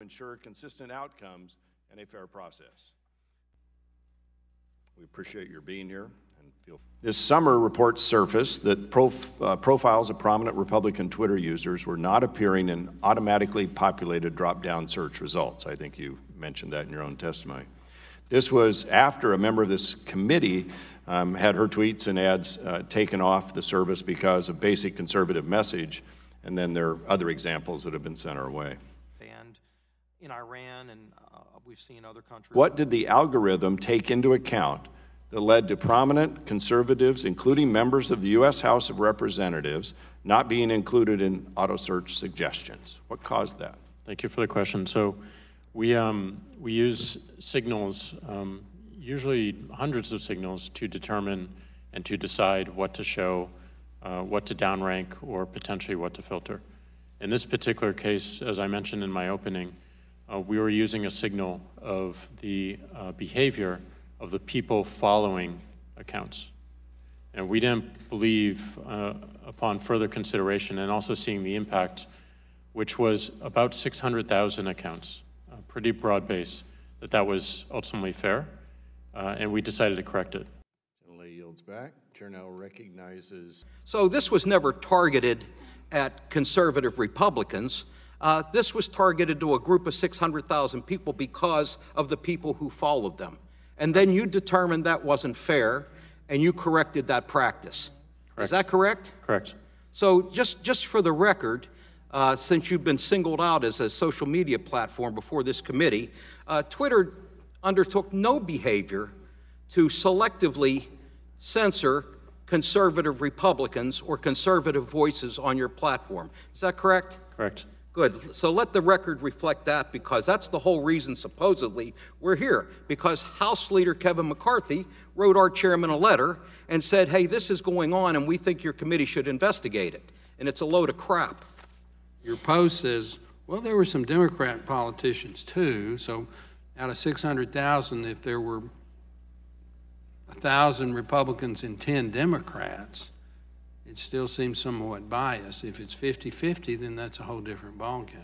ensure consistent outcomes and a fair process. We appreciate your being here. This summer, reports surfaced that profiles of prominent Republican Twitter users were not appearing in automatically populated drop-down search results. I think you mentioned that in your own testimony. This was after a member of this committee had her tweets and ads taken off the service because of basic conservative message, and then there are other examples that have been sent our way. And in Iran, and we've seen other countries. What did the algorithm take into account that led to prominent conservatives, including members of the U.S. House of Representatives, not being included in auto search suggestions? What caused that? Thank you for the question. So we use signals, usually hundreds of signals, to determine and to decide what to show, what to downrank, or potentially what to filter. In this particular case, as I mentioned in my opening, we were using a signal of the behavior of the people following accounts. And we didn't believe, upon further consideration and also seeing the impact, which was about 600,000 accounts, a pretty broad base, that was ultimately fair, and we decided to correct it. Gentleman yields back. Chair now recognizes. So this was never targeted at conservative Republicans. This was targeted to a group of 600,000 people because of the people who followed them. And then you determined that wasn't fair, and you corrected that practice. Correct. Is that correct? Correct. So just for the record, since you've been singled out as a social media platform before this committee, Twitter undertook no behavior to selectively censor conservative Republicans or conservative voices on your platform. Is that correct? Correct. Good. So let the record reflect that, because that's the whole reason, supposedly, we're here. Because House Leader Kevin McCarthy wrote our chairman a letter and said, hey, this is going on and we think your committee should investigate it. And it's a load of crap. Your post says, well, there were some Democrat politicians too, so out of 600,000, if there were 1,000 Republicans and 10 Democrats, it still seems somewhat biased. If it's 50-50, then that's a whole different ballgame.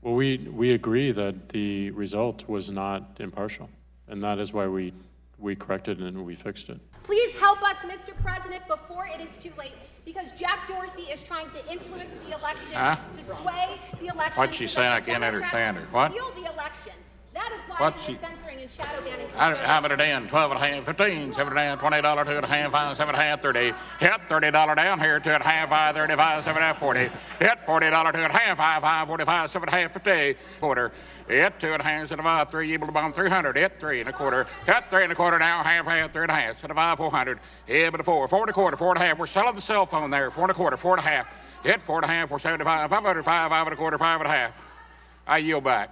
Well, we agree that the result was not impartial, and that is why we corrected it and we fixed it. Please help us, Mr. President, before it is too late, because Jack Dorsey is trying to influence the election, to sway the election. What's she saying? I can't understand her. What? Steal the election. That is why he is censoring and shadow banning. How about it in? 12 and a half, 15, 7 and a half, $20, 2 and a half, 5, 7 and a half, 30. Hit $30 down here, 2 and a half, 5, 35, 7 and a half, 40. Hit $40, 2 and a half, 5, 5, 45, 7 and a half, 50. Quarter. Hit 2 and a half, 7 and a half, 3, able to bomb 300. Hit 3 and a quarter. Hit 3 and a quarter now, half, 3 and a half, 7 and a half, 400. Hit but a 4, 4 and a quarter, 4 and a half. We're selling the cell phone there, 4 and a quarter, 4 and a half. Hit 4 and a half, 475, 505, 5 and a quarter, 5 and a half. I yield back.